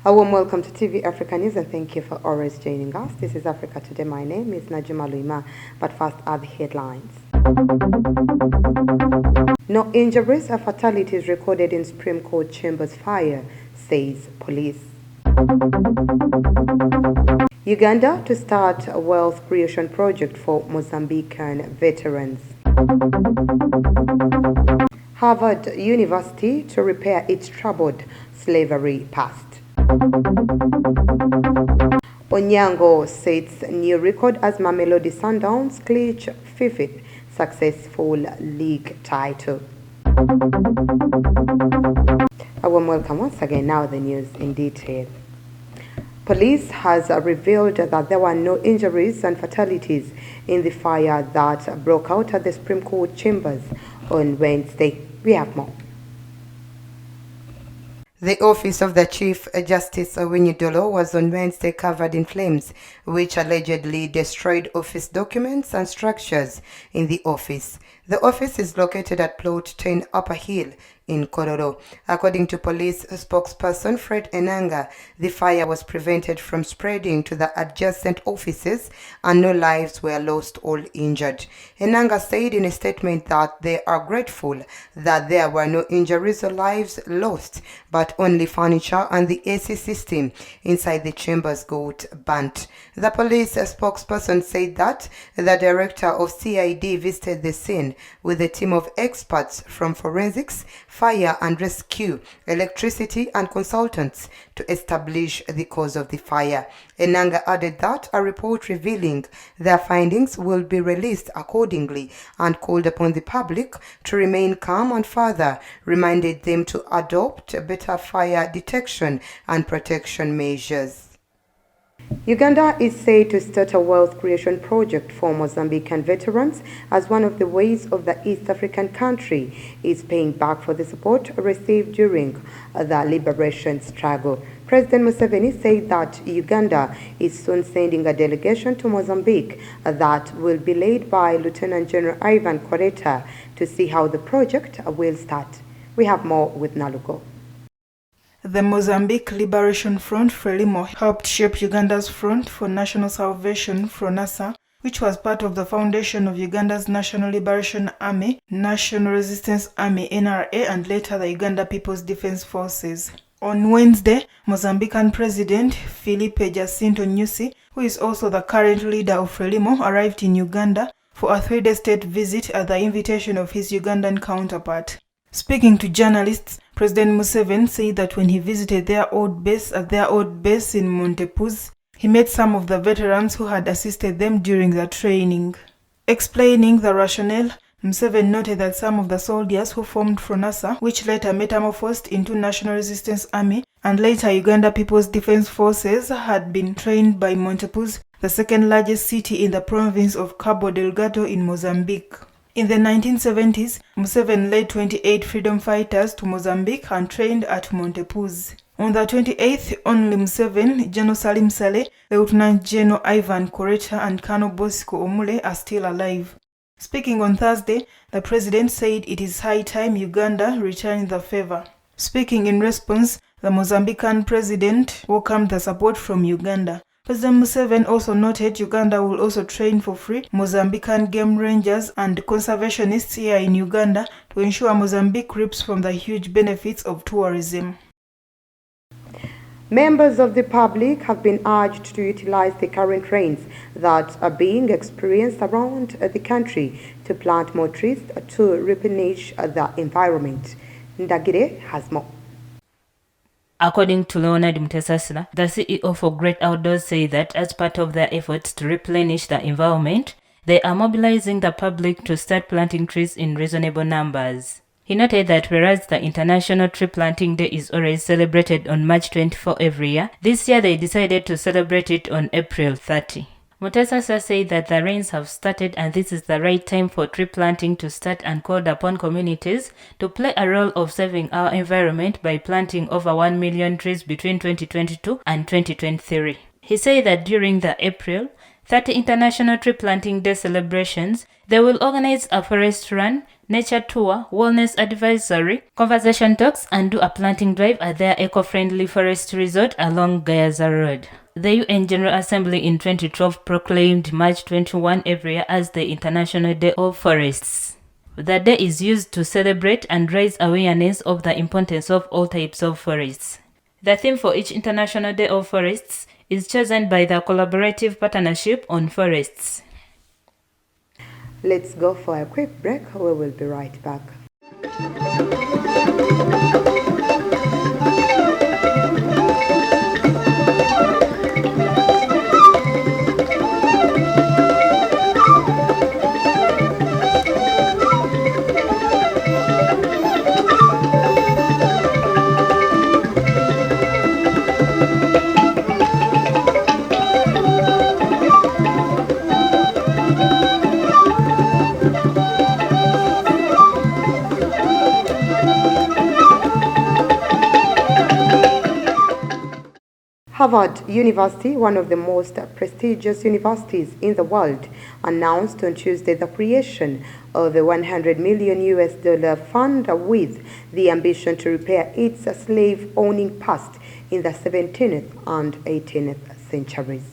A warm welcome to TV Africa News and thank you for always joining us. This is Africa Today. My name is Najuma Luima, but first are the headlines. No injuries or fatalities recorded in Supreme Court chambers fire, says police. Uganda to start a wealth creation project for Mozambican veterans. Harvard University to repair its troubled slavery past. Onyango sets new record as Mamelodi Sundowns clinch fifth successful league title. A warm welcome once again. Now the news in detail. Police has revealed that there were no injuries and fatalities in the fire that broke out at the Supreme Court chambers on Wednesday. We have more. The office of the Chief Justice Owiny Dollo was on Wednesday covered in flames, which allegedly destroyed office documents and structures in the office. The office is located at Plot 10 Upper Hill in Kororo. According to police spokesperson Fred Enanga, the fire was prevented from spreading to the adjacent offices and no lives were lost or injured. Enanga said in a statement that they are grateful that there were no injuries or lives lost, but only furniture and the AC system inside the chambers got burnt. The police spokesperson said that the director of CID visited the scene with a team of experts from forensics, fire and rescue, electricity and consultants to establish the cause of the fire. Enanga added that a report revealing their findings will be released accordingly and called upon the public to remain calm and further reminded them to adopt better fire detection and protection measures. Uganda is said to start a wealth creation project for Mozambican veterans as one of the ways of the East African country is paying back for the support received during the liberation struggle. President Museveni said that Uganda is soon sending a delegation to Mozambique that will be led by Lieutenant General Ivan Koreta to see how the project will start. We have more with Naluko. The Mozambique Liberation Front, Frelimo, helped shape Uganda's Front for National Salvation, FRONASA, which was part of the foundation of Uganda's National Liberation Army, National Resistance Army NRA, and later the Uganda People's Defense Forces. On Wednesday, Mozambican President Filipe Jacinto Nyusi, who is also the current leader of Frelimo, arrived in Uganda for a 3-day state visit at the invitation of his Ugandan counterpart. Speaking to journalists, President Museveni said that when he visited their old base in Montepus, he met some of the veterans who had assisted them during the training. Explaining the rationale, Museveni noted that some of the soldiers who formed FRONASA, which later metamorphosed into National Resistance Army and later Uganda People's Defense Forces, had been trained by Montepus, the second largest city in the province of Cabo Delgado in Mozambique. In the 1970s, Museveni led 28 freedom fighters to Mozambique and trained at Montepus. On the 28th, only Museveni, General Salim Saleh, Lieutenant General Ivan Koreta and Colonel Bosco Omule are still alive. Speaking on Thursday, the president said it is high time Uganda returned the favor. Speaking in response, the Mozambican president welcomed the support from Uganda. President Museveni also noted Uganda will also train for free Mozambican game rangers and conservationists here in Uganda to ensure Mozambique reaps from the huge benefits of tourism. Members of the public have been urged to utilize the current rains that are being experienced around the country to plant more trees to replenish the environment. Ndagire has more. According to Leonard Mutesasila, the CEO for Great Outdoors, said that as part of their efforts to replenish the environment, they are mobilizing the public to start planting trees in reasonable numbers. He noted that whereas the International Tree Planting Day is always celebrated on March 24 every year, this year they decided to celebrate it on April 30. Mutesasa said that the rains have started and this is the right time for tree planting to start and called upon communities to play a role of saving our environment by planting over 1 million trees between 2022 and 2023. He said that during the April 30 International Tree Planting Day celebrations, they will organize a forest run, nature tour, wellness advisory, conversation talks, and do a planting drive at their eco-friendly forest resort along Gayaza Road. The UN General Assembly in 2012 proclaimed March 21 every year as the International Day of Forests. The day is used to celebrate and raise awareness of the importance of all types of forests. The theme for each International Day of Forests is chosen by the Collaborative Partnership on Forests. Let's go for a quick break. We will be right back. Harvard University, one of the most prestigious universities in the world, announced on Tuesday the creation of the $100 million fund with the ambition to repair its slave-owning past in the 17th and 18th centuries.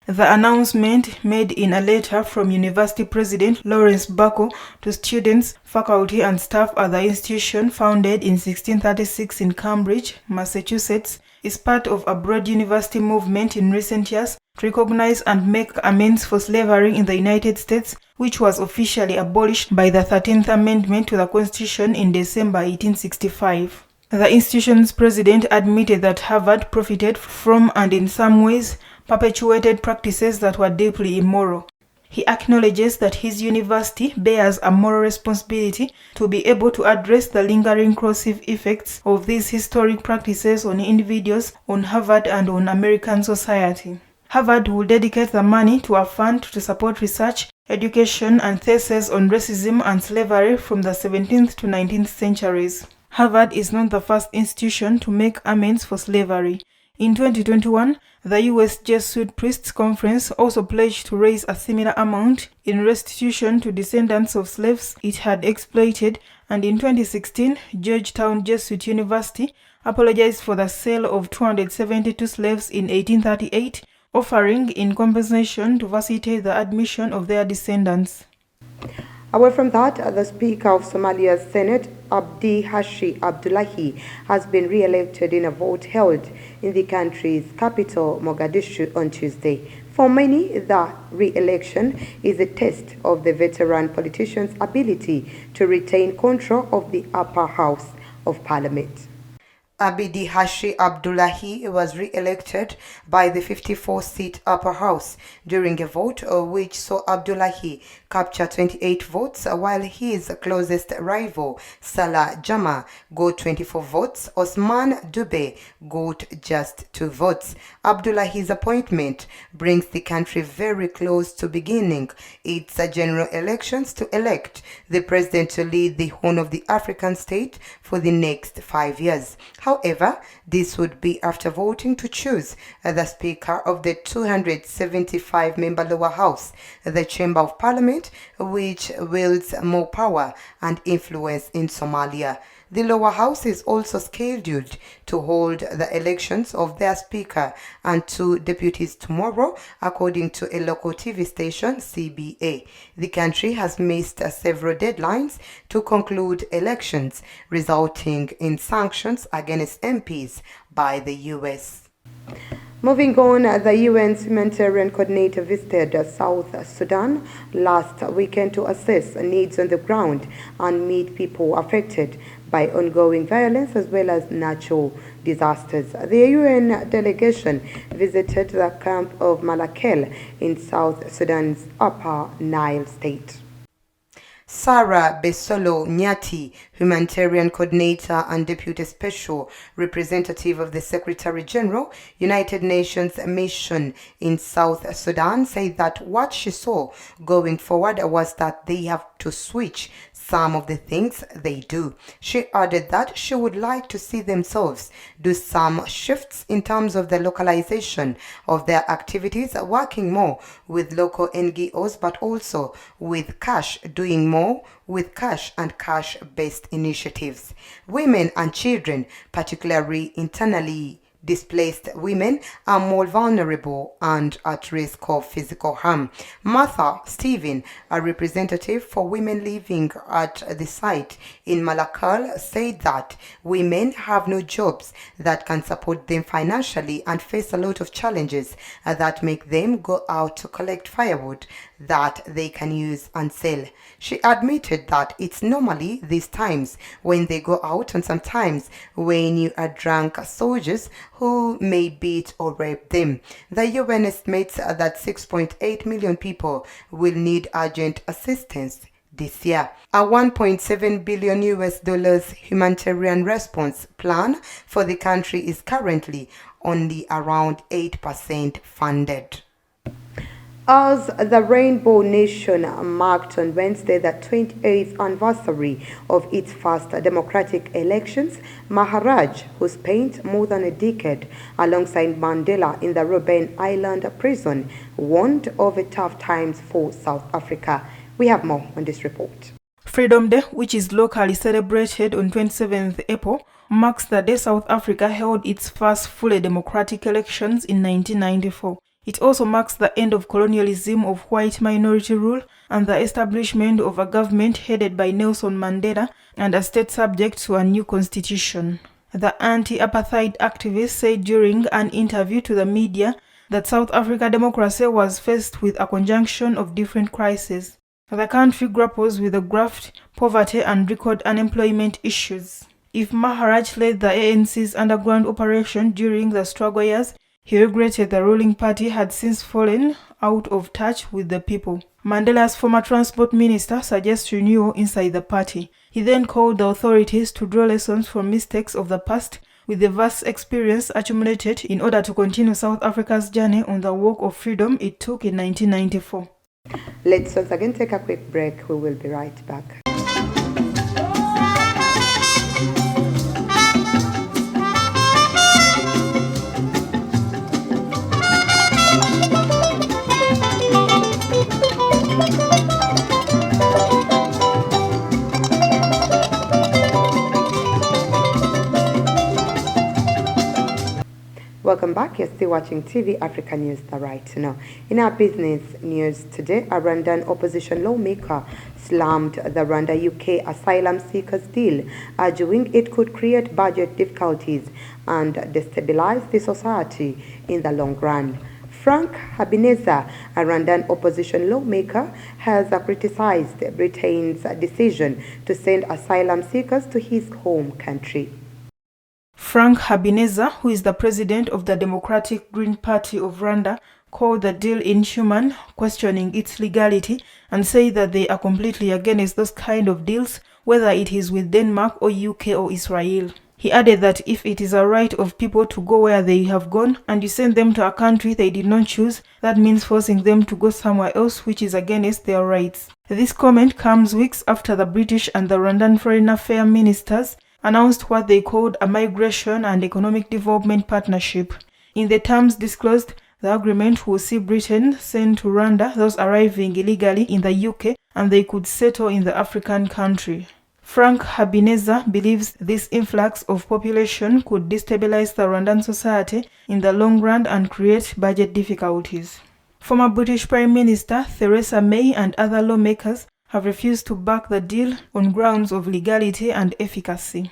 The announcement, made in a letter from University President Lawrence Bacall to students, faculty and staff at the institution founded in 1636 in Cambridge, Massachusetts, is part of a broad university movement in recent years to recognize and make amends for slavery in the United States, which was officially abolished by the 13th Amendment to the Constitution in December 1865. The institution's president admitted that Harvard profited from and in some ways perpetuated practices that were deeply immoral. He acknowledges that his university bears a moral responsibility to be able to address the lingering corrosive effects of these historic practices on individuals, on Harvard, and on American society. Harvard will dedicate the money to a fund to support research, education, and theses on racism and slavery from the 17th to 19th centuries. Harvard is not the first institution to make amends for slavery. In 2021, the U.S. Jesuit Priests Conference also pledged to raise a similar amount in restitution to descendants of slaves it had exploited, and in 2016, Georgetown Jesuit University apologized for the sale of 272 slaves in 1838, offering in compensation to facilitate the admission of their descendants. Away from that, the Speaker of Somalia's Senate, Abdi Hashi Abdullahi, has been re-elected in a vote held in the country's capital, Mogadishu, on Tuesday. For many, the re-election is a test of the veteran politician's ability to retain control of the upper house of parliament. Abdi Hashi Abdullahi was re-elected by the 54-seat upper house during a vote which saw Abdullahi capture 28 votes while his closest rival, Salah Jama, got 24 votes. Osman Dube got just 2 votes. Abdullahi's appointment brings the country very close to beginning its general elections to elect the president to lead the Horn of the African state for the next 5 years. However, this would be after voting to choose the Speaker of the 275-member lower house, the Chamber of Parliament, which wields more power and influence in Somalia. The lower house is also scheduled to hold the elections of their speaker and 2 deputies tomorrow, according to a local TV station, CBA. The country has missed several deadlines to conclude elections, resulting in sanctions against MPs by the U.S. Moving on, the UN humanitarian coordinator visited South Sudan last weekend to assess needs on the ground and meet people affected by ongoing violence as well as natural disasters. The UN delegation visited the camp of Malakal in South Sudan's Upper Nile state. Sarah Besolo Nyati, humanitarian coordinator and deputy special representative of the Secretary General, United Nations mission in South Sudan, said that what she saw going forward was that they have to switch some of the things they do. She added that she would like to see themselves do some shifts in terms of the localization of their activities, working more with local NGOs, but also with cash, doing more with cash and cash-based initiatives. Women and children, particularly internally displaced women, are more vulnerable and at risk of physical harm. Martha Stephen, a representative for women living at the site in Malakal, said that women have no jobs that can support them financially and face a lot of challenges that make them go out to collect firewood that they can use and sell. She admitted that it's normally these times when they go out and sometimes when you are drunk soldiers who may beat or rape them. The UN estimates that 6.8 million people will need urgent assistance this year. A $1.7 billion humanitarian response plan for the country is currently only around 8% funded. As the Rainbow Nation marked on Wednesday the 28th anniversary of its first democratic elections, Maharaj, who spent more than a decade alongside Mandela in the Robben Island prison, warned of tough times for South Africa. We have more on this report. Freedom Day, which is locally celebrated on 27th April, marks the day South Africa held its first fully democratic elections in 1994. It also marks the end of colonialism of white minority rule and the establishment of a government headed by Nelson Mandela and a state subject to a new constitution. The anti-apartheid activist said during an interview to the media that South Africa democracy was faced with a conjunction of different crises. The country grapples with the graft, poverty and record unemployment issues. If Maharaj led the ANC's underground operation during the struggle years, he regretted the ruling party had since fallen out of touch with the people. Mandela's former transport minister suggests renewal inside the party. He then called the authorities to draw lessons from mistakes of the past with the vast experience accumulated in order to continue South Africa's journey on the walk of freedom it took in 1994. Let's once again take a quick break. We will be right back. Welcome back. You're still watching TV Africa News right now. In our business news today, a Rwandan opposition lawmaker slammed the Rwanda-UK asylum seekers deal, arguing it could create budget difficulties and destabilize the society in the long run. Frank Habineza, a Rwandan opposition lawmaker, has criticized Britain's decision to send asylum seekers to his home country. Frank Habineza, who is the president of the Democratic Green Party of Rwanda, called the deal inhuman, questioning its legality, and said that they are completely against those kind of deals, whether it is with Denmark or UK or Israel. He added that if it is a right of people to go where they have gone, and you send them to a country they did not choose, that means forcing them to go somewhere else which is against their rights. This comment comes weeks after the British and the Rwandan Foreign Affairs ministers announced what they called a migration and economic development partnership. In the terms disclosed, the agreement will see Britain send to Rwanda those arriving illegally in the UK and they could settle in the African country. Frank Habineza believes this influx of population could destabilize the Rwandan society in the long run and create budget difficulties. Former British Prime Minister Theresa May and other lawmakers have refused to back the deal on grounds of legality and efficacy.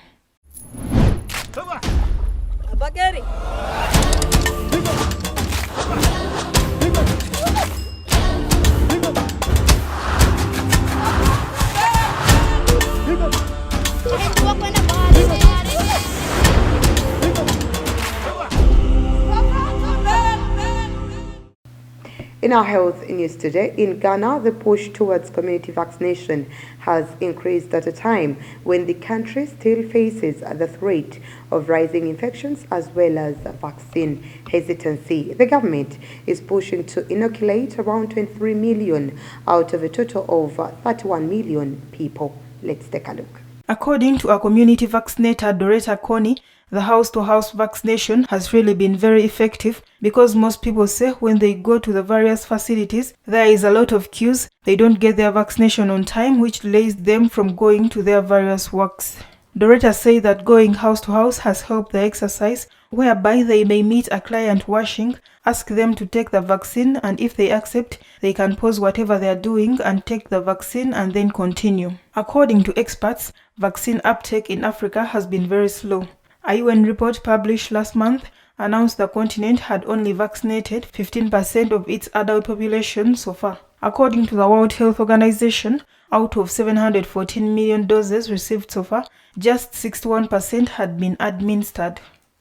In our health news today, in Ghana, the push towards community vaccination has increased at a time when the country still faces the threat of rising infections as well as vaccine hesitancy. The government is pushing to inoculate around 23 million out of a total of 31 million people. Let's take a look. According to a community vaccinator, Doretta Coney, The house-to-house vaccination has really been very effective because most people say when they go to the various facilities, there is a lot of queues. They don't get their vaccination on time, which delays them from going to their various works. Doretta said that going house to house has helped the exercise, whereby they may meet a client washing, ask them to take the vaccine, and if they accept, they can pause whatever they are doing and take the vaccine and then continue. According to experts, vaccine uptake in Africa has been very slow. A UN report published last month announced the continent had only vaccinated 15% of its adult population so far. According to the World Health Organization, out of 714 million doses received so far, just 61% had been administered.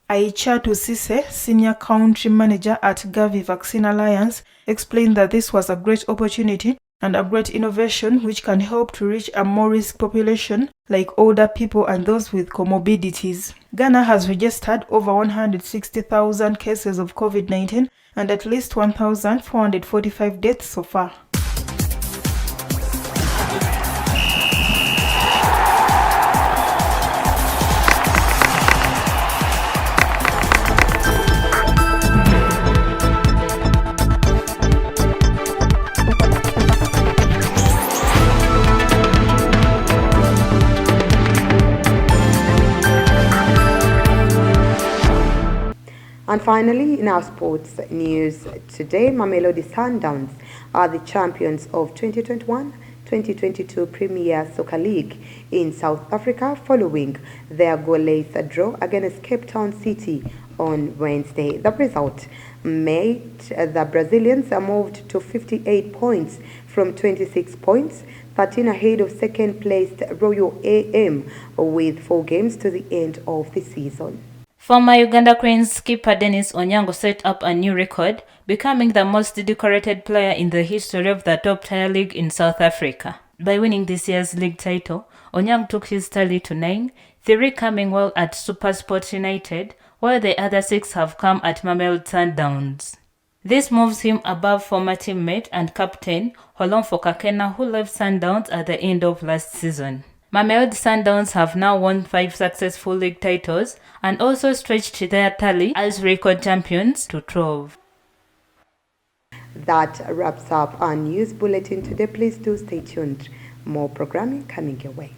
Aichatu Sise, Senior Country Manager at Gavi Vaccine Alliance, explained that this was a great opportunity and a great innovation which can help to reach a more risk population like older people and those with comorbidities. Ghana has registered over 160,000 cases of COVID-19 and at least 1,445 deaths so far. And finally, in our sports news today, Mamelodi Sundowns are the champions of 2021-2022 Premier Soccer League in South Africa following their goalless draw against Cape Town City on Wednesday. The result made the Brazilians moved to 58 points from 26 points, 13 ahead of second-placed Royal AM with 4 games to the end of the season. Former Uganda Cranes skipper Dennis Onyango set up a new record, becoming the most decorated player in the history of the top-tier league in South Africa. By winning this year's league title, Onyango took his tally to 9, 3 coming well at SuperSport United, while the other 6 have come at Mamelodi Sundowns. This moves him above former teammate and captain Holomfo Kakena, who left Sundowns at the end of last season. Mamelodi Sundowns have now won 5 successful league titles and also stretched their tally as record champions to 12. That wraps up our news bulletin today. Please do stay tuned. More programming coming your way.